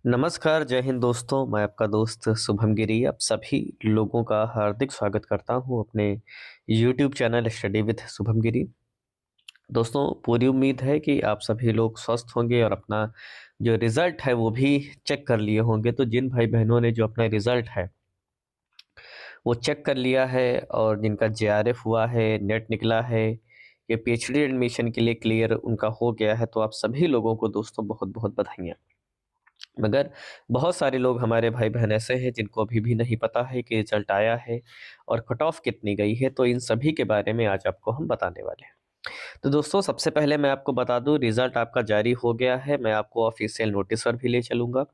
नमस्कार, जय हिंद दोस्तों। मैं आपका दोस्त शुभम गिरी आप सभी लोगों का हार्दिक स्वागत करता हूं अपने YouTube channel study with Shubham Giri. दोस्तों, पूरी उम्मीद है कि आप सभी लोग स्वस्थ होंगे और अपना जो रिज़ल्ट है वो भी चेक कर लिए होंगे। तो जिन भाई-बहनों ने जो अपना रिज़ल्ट है वो चेक कर लिया है और जिनका जेआरएफ हुआ है, नेट निकला है, या पीएचडी एडमिशन के लिए क्लियर उनका हो गया है, तो आप सभी लोगों को दोस्तों बहुत-बहुत बधाइयाँ। मगर बहुत सारे लोग हमारे भाई-बहन ऐसे हैं जिनको अभी भी नहीं पता है कि रिज़ल्ट आया है और कट ऑफ कितनी गई है, तो इन सभी के बारे में आज आपको हम बताने वाले हैं। तो दोस्तों, सबसे पहले मैं आपको बता दूँ, रिज़ल्ट आपका जारी हो गया है। मैं आपको ऑफ़िशियल नोटिस पर भी ले चलूँगा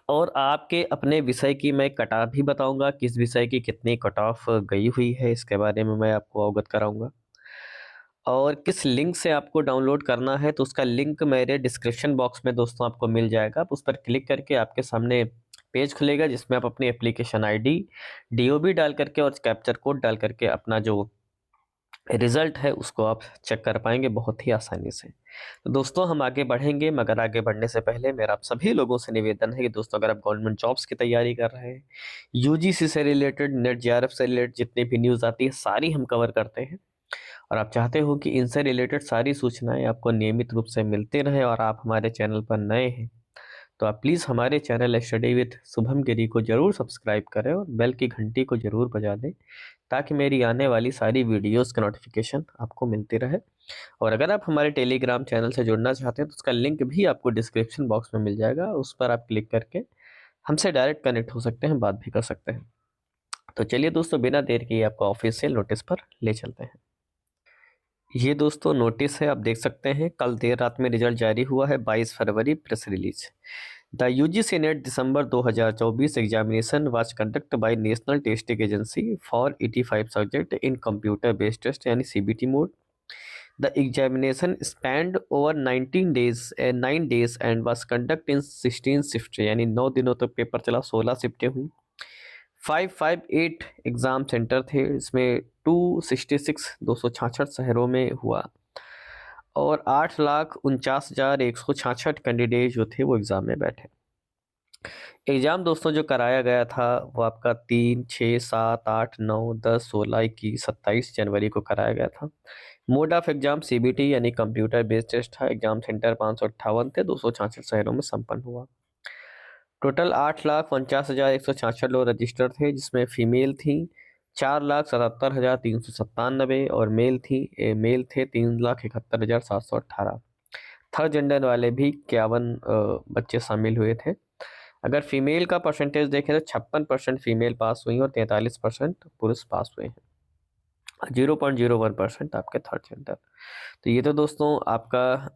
और आपके अपने विषय की मैं कट ऑफ भी बताऊँगा, किस विषय की कितनी कट ऑफ गई हुई है, इसके बारे में मैं आपको अवगत कराऊँगा। और किस लिंक से आपको डाउनलोड करना है, तो उसका लिंक मेरे डिस्क्रिप्शन बॉक्स में दोस्तों आपको मिल जाएगा। आप उस पर क्लिक करके आपके सामने पेज खुलेगा जिसमें आप अपनी एप्लीकेशन आईडी, डीओबी डाल करके और कैप्चर कोड डाल करके अपना जो रिज़ल्ट है उसको आप चेक कर पाएँगे बहुत ही आसानी से। तो दोस्तों, हम आगे बढ़ेंगे, मगर आगे बढ़ने से पहले मेरा आप सभी लोगों से निवेदन है कि दोस्तों, अगर आप गवर्नमेंट जॉब्स की तैयारी कर रहे हैं, यूजीसी से रिलेटेड, नेट जेआरएफ से रिलेटेड जितनी भी न्यूज़ आती है सारी हम कवर करते हैं। और आप चाहते हो कि इनसे रिलेटेड सारी सूचनाएँ आपको नियमित रूप से मिलती रहें और आप हमारे चैनल पर नए हैं, तो आप प्लीज़ हमारे चैनल स्टडी विद शुभम गिरी को ज़रूर सब्सक्राइब करें और बेल की घंटी को ज़रूर बजा दें, ताकि मेरी आने वाली सारी वीडियोज़ का नोटिफ़िकेशन आपको मिलती रहे। और अगर आप हमारे टेलीग्राम चैनल से जुड़ना चाहते हैं, तो उसका लिंक भी आपको डिस्क्रिप्शन बॉक्स में मिल जाएगा। उस पर आप क्लिक करके हमसे डायरेक्ट कनेक्ट हो सकते हैं, बात भी कर सकते हैं। तो चलिए दोस्तों, बिना देर किए आपको ऑफ़िशियल नोटिस पर ले चलते हैं। ये दोस्तों नोटिस है, आप देख सकते हैं। कल देर रात में रिजल्ट जारी हुआ है, 22 फरवरी press release. The UGC NET December 2024 examination was conduct by national testing agency for 85 subject in computer based test यानी CBT mode. The examination spanned over 19 days 9 days and was conduct in 16 shift यानी 9 दिनों तक paper चला, 16 शिफ्टें हुई। 558 exam centre थे, इसमें 266 शहरों में हुआ और 8,49,166 कैंडिडेट जो थे वो एग्ज़ाम में बैठे। एग्ज़ाम दोस्तों जो कराया गया था वो आपका 3, 6, 7, 8, 9, 10, 16, 21, 27 जनवरी को कराया गया था। मोड ऑफ एग्ज़ाम सीबीटी यानी कंप्यूटर बेस्ड टेस्ट था। एग्ज़ाम सेंटर 558 थे, 266 शहरों में संपन्न हुआ। टोटल 8,49,166 लोग रजिस्टर थे, जिसमें फीमेल थी 4,77,397 और मेल थे 3,71,718। थर्ड जेंडर वाले भी 51 बच्चे शामिल हुए थे। अगर फीमेल का परसेंटेज देखें तो 56% फीमेल पास हुई और 43% पुरुष पास हुए हैं। 0.01% आपके थर्ड जेंडर। तो ये तो दोस्तों आपका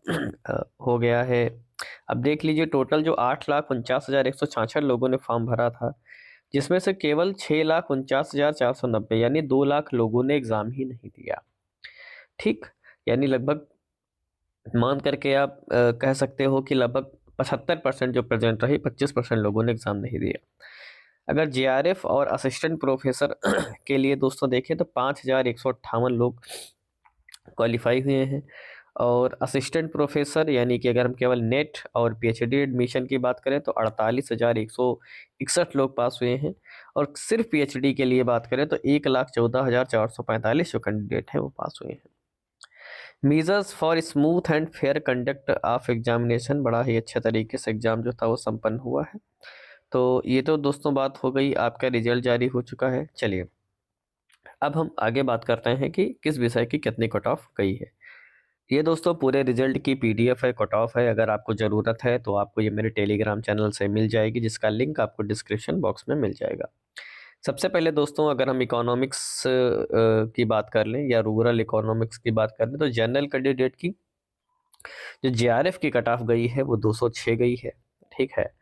हो गया है। अब देख लीजिए, टोटल जो 8,49,166 लोगों ने फॉर्म भरा था, जिसमें से केवल 6,49,490 यानी 2 लाख लोगों ने एग्ज़ाम ही नहीं दिया। ठीक? यानी लगभग मान करके आप कह सकते हो कि लगभग 75% जो प्रेज़ेंट रही, 25% लोगों ने एग्ज़ाम नहीं दिया। अगर जेआरएफ और असिस्टेंट प्रोफ़ेसर के लिए दोस्तों देखें तो 5,158 लोग क्वालीफाई हुए हैं और असिस्टेंट प्रोफ़ेसर यानी कि अगर हम केवल नेट और पीएचडी एडमिशन की बात करें तो 48,161 लोग पास हुए हैं और सिर्फ पीएचडी के लिए बात करें तो 1,14,445 जो कैंडिडेट हैं वो पास हुए हैं। Measures for smooth and fair conduct of examination, बड़ा ही अच्छे तरीके से एग्ज़ाम जो था वो संपन्न हुआ है। तो ये तो दोस्तों बात हो गई, आपका रिजल्ट जारी हो चुका है। चलिए, अब हम आगे बात करते हैं कि किस विषय की कितनी कट ऑफ गई है। ये दोस्तों पूरे रिजल्ट की पीडीएफ है, कट ऑफ है। अगर आपको ज़रूरत है तो आपको ये मेरे टेलीग्राम चैनल से मिल जाएगी, जिसका लिंक आपको डिस्क्रिप्शन बॉक्स में मिल जाएगा। सबसे पहले दोस्तों, अगर हम इकोनॉमिक्स की बात कर लें या रूरल इकोनॉमिक्स की बात कर लें, तो जनरल कैंडिडेट की जो जेआरएफ की कट ऑफ गई है वो 206 गई है। ठीक है।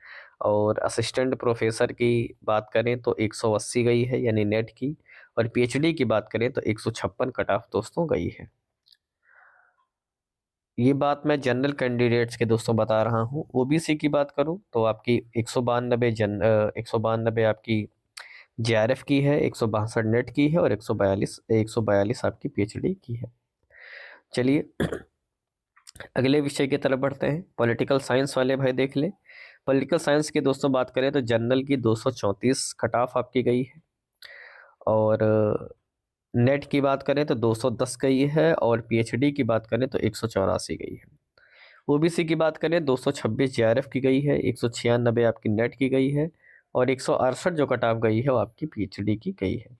और असिस्टेंट प्रोफेसर की बात करें तो 180 गई है यानी नेट की, और पीएचडी की बात करें तो 156 कट ऑफ दोस्तों गई है। ये बात मैं जनरल कैंडिडेट्स के दोस्तों बता रहा हूँ। ओबीसी की बात करूँ तो आपकी 192 आपकी जेआरएफ की है, 162 नेट की है और 142 आपकी पीएचडी की है। चलिए अगले विषय की तरफ बढ़ते हैं। पॉलिटिकल साइंस वाले भाई देख लें। पॉलिटिकल साइंस की दोस्तों बात करें तो जनरल की 234 कट ऑफ आपकी गई है, और नेट की बात करें तो 210 गई है, और पीएचडी की बात करें तो 184 गई है। ओबीसी की बात करें 226 जेआरएफ की गई है, 196 आपकी नेट की गई है, और 168 जो कट ऑफ गई है वो आपकी पीएचडी की गई है।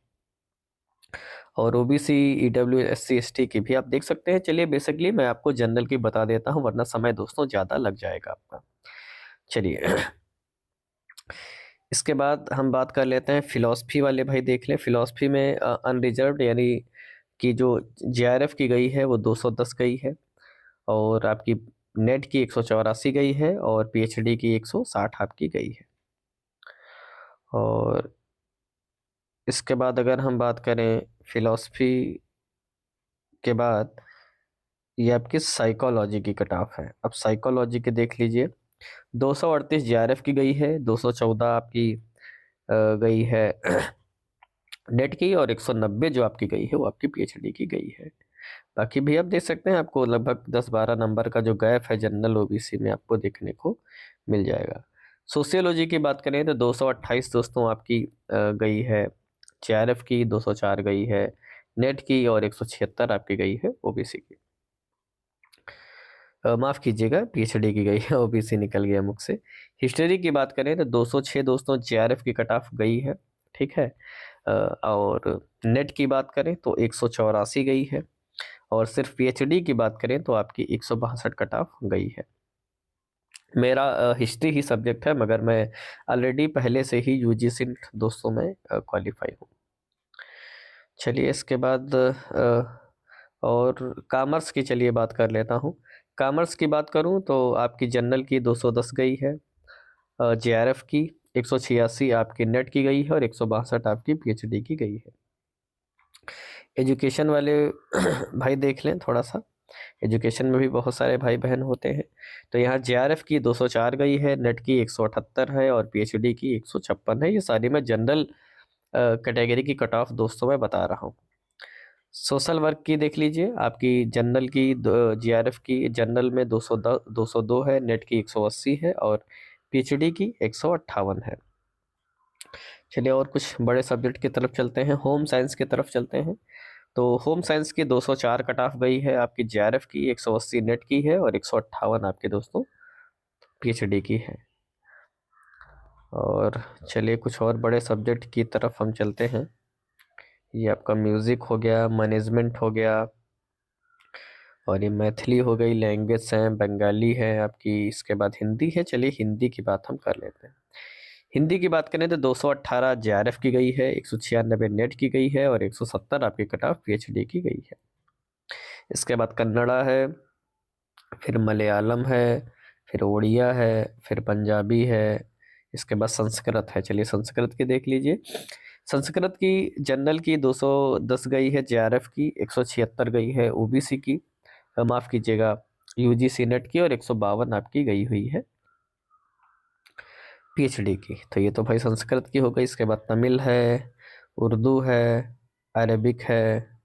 और ओबीसी ईडब्ल्यू एससी एसटी की भी आप देख सकते हैं। चलिए बेसिकली मैं आपको जनरल की बता देता हूँ, वरना समय दोस्तों ज़्यादा लग जाएगा आपका। चलिए इसके बाद हम बात कर लेते हैं फिलॉसफी वाले। भाई देख लें, फिलॉसफी में अनरिजर्व्ड यानी कि जो जेआरएफ की गई है वो 210 गई है, और आपकी नेट की 184 गई है, और पीएचडी की 160 आपकी गई है। और इसके बाद अगर हम बात करें फिलॉसफी के बाद, ये आपकी साइकोलॉजी की कट ऑफ है। अब साइकोलॉजी के देख लीजिए, 238 जेआरएफ की गई है, 214 आपकी गई है नेट की, और 190 जो आपकी गई है वो आपकी पीएचडी की गई है। बाकी भी आप देख सकते हैं, आपको लगभग 10-12 नंबर का जो गैप है जनरल ओबीसी में आपको देखने को मिल जाएगा। सोशियोलॉजी की बात करें तो 228 दोस्तों आपकी गई है जेआरएफ की, 204 गई है नेट की, और 176 आपकी गई है ओबीसी की। माफ़ कीजिएगा, पीएचडी की गई है, ओबीसी निकल गया मुख से। हिस्ट्री की बात करें तो 206 दोस्तों जेआरएफ की कट ऑफ गई है, ठीक है। और नेट की बात करें तो 184 गई है, और सिर्फ पीएचडी की बात करें तो आपकी 162 कट ऑफ गई है। मेरा हिस्ट्री ही सब्जेक्ट है, मगर मैं ऑलरेडी पहले से ही यूजीसी दोस्तों में क्वालिफाई हूँ। चलिए इसके बाद और कॉमर्स की चलिए बात कर लेता हूँ। कॉमर्स की बात करूँ तो आपकी जनरल की 210 गई है, जेआरएफ की 186 आपकी नेट की गई है, और 162 आपकी पीएचडी की गई है। एजुकेशन वाले भाई देख लें थोड़ा सा, एजुकेशन में भी बहुत सारे भाई बहन होते हैं। तो यहाँ जेआरएफ की 204 गई है, नेट की 178 है, और पीएचडी की 156 है। ये सारी मैं जनरल कैटेगरी की कट ऑफ दोस्तों मैं बता रहा हूँ। सोशल वर्क की देख लीजिए, आपकी जनरल की जेआरएफ की जनरल में 202 है, नेट की 180 है, और पीएचडी की 158 है। चलिए और कुछ बड़े सब्जेक्ट की तरफ चलते हैं, होम साइंस की तरफ चलते हैं। तो होम साइंस की 204 कट ऑफ गई है आपकी जेआरएफ की, 180 नेट की है, और 158 आपके दोस्तों पीएचडी की है। और चलिए कुछ और बड़े सब्जेक्ट की तरफ हम चलते हैं। ये आपका म्यूज़िक हो गया, मैनेजमेंट हो गया, और ये मैथिली हो गई, लैंग्वेज है, बंगाली है आपकी, इसके बाद हिंदी है। चलिए हिंदी की बात हम कर लेते हैं। हिंदी की बात करें तो 218 जेआरएफ की गई है, 196 नेट की गई है, और 170 आपकी कट ऑफ पीएचडी की गई है। इसके बाद कन्नड़ा है, फिर मलयालम है, फिर उड़िया है, फिर पंजाबी है, इसके बाद संस्कृत है। चलिए संस्कृत की देख लीजिए। संस्कृत की जनरल की 210 गई है जेआरएफ की, 176 गई है ओबीसी की, माफ़ कीजिएगा यूजीसी नेट की, और 152 आपकी गई हुई है पीएचडी की। तो ये तो भाई संस्कृत की हो गई। इसके बाद तमिल है, उर्दू है, अरबिक है,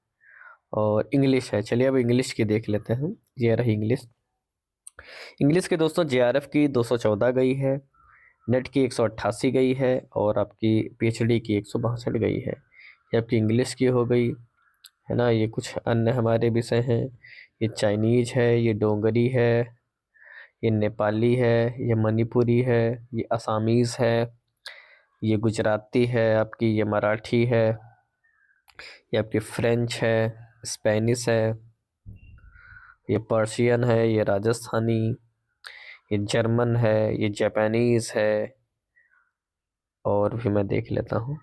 और इंग्लिश है। चलिए अब इंग्लिश की देख लेते हैं। ये रही इंग्लिश। इंग्लिश के दोस्तों जेआरएफ की 214 गई है, नेट की 188 गई है, और आपकी पीएचडी की 162 गई है। ये आपकी इंग्लिश की हो गई है ना। ये कुछ अन्य हमारे विषय हैं, ये चाइनीज है, ये डोगरी है, ये नेपाली है, ये मणिपुरी है, ये असामीज़ है, ये गुजराती है आपकी, ये मराठी है, ये आपकी फ्रेंच है, स्पेनिश है, ये पर्शियन है, ये राजस्थानी, ये जर्मन है, ये जापानीज़ है, और भी मैं देख लेता हूँ।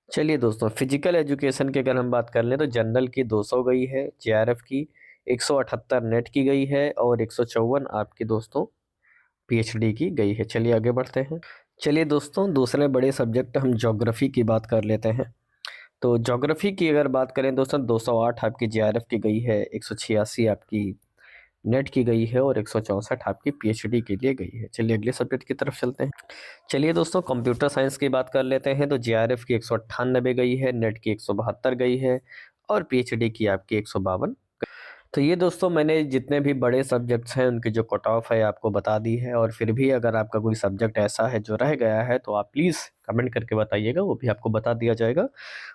चलिए दोस्तों फिजिकल एजुकेशन की अगर हम बात कर लें तो जनरल की 200 गई है, जेआरएफ की 178 नेट की गई है, और 154 आपकी दोस्तों पीएचडी की गई है। चलिए आगे बढ़ते हैं। चलिए दोस्तों दूसरे बड़े सब्जेक्ट हम ज्योग्राफी की बात कर लेते हैं। तो ज्योग्राफी की अगर बात करें दोस्तों 208 आपकी जेआरएफ की गई है, 186 आपकी नेट की गई है, और 164 आपकी पीएचडी के लिए गई है। चलिए अगले सब्जेक्ट की तरफ चलते हैं। चलिए दोस्तों कंप्यूटर साइंस की बात कर लेते हैं। तो जेआरएफ की 198 गई है, नेट की 172 गई है, और पीएचडी की आपकी 152। तो ये दोस्तों मैंने जितने भी बड़े सब्जेक्ट्स हैं उनकी जो कट ऑफ है आपको बता दी है, और फिर भी अगर आपका कोई सब्जेक्ट ऐसा है जो रह गया है तो आप प्लीज़ कमेंट करके बताइएगा, वो भी आपको बता दिया जाएगा।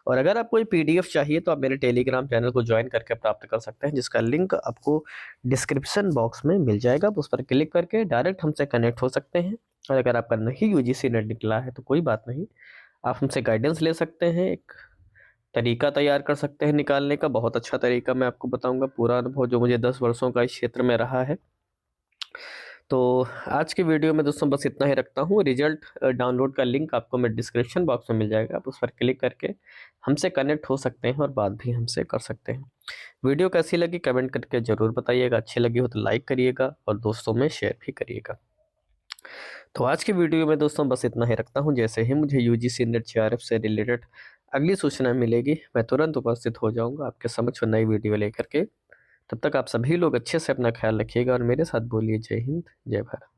और अगर आपको कोई पीडीएफ चाहिए तो आप मेरे टेलीग्राम चैनल को ज्वाइन करके प्राप्त कर सकते हैं, जिसका लिंक आपको डिस्क्रिप्शन बॉक्स में मिल जाएगा। आप उस पर क्लिक करके डायरेक्ट हमसे कनेक्ट हो सकते हैं। और अगर आपका नहीं यूजीसी नेट निकला है तो कोई बात नहीं, आप हमसे गाइडेंस ले सकते हैं, एक तरीका तैयार कर सकते हैं निकालने का, बहुत अच्छा तरीका मैं आपको बताऊँगा, पूरा अनुभव जो मुझे 10 वर्षों का इस क्षेत्र में रहा है। तो आज की वीडियो में दोस्तों बस इतना ही रखता हूँ। रिजल्ट डाउनलोड का लिंक आपको मैं डिस्क्रिप्शन बॉक्स में मिल जाएगा, आप उस पर क्लिक करके हमसे कनेक्ट हो सकते हैं और बात भी हमसे कर सकते हैं। वीडियो कैसी लगी कमेंट करके ज़रूर बताइएगा, अच्छी लगी हो तो लाइक करिएगा और दोस्तों में शेयर भी करिएगा। तो आज की वीडियो में दोस्तों बस इतना ही रखता हूँ। जैसे ही मुझे यूजीसी नेट जेआरएफ से रिलेटेड अगली सूचना मिलेगी, मैं तुरंत उपस्थित हो जाऊँगा आपके समक्ष नई वीडियो लेकर के। तब तक आप सभी लोग अच्छे से अपना ख्याल रखिएगा और मेरे साथ बोलिए जय हिंद, जय भारत।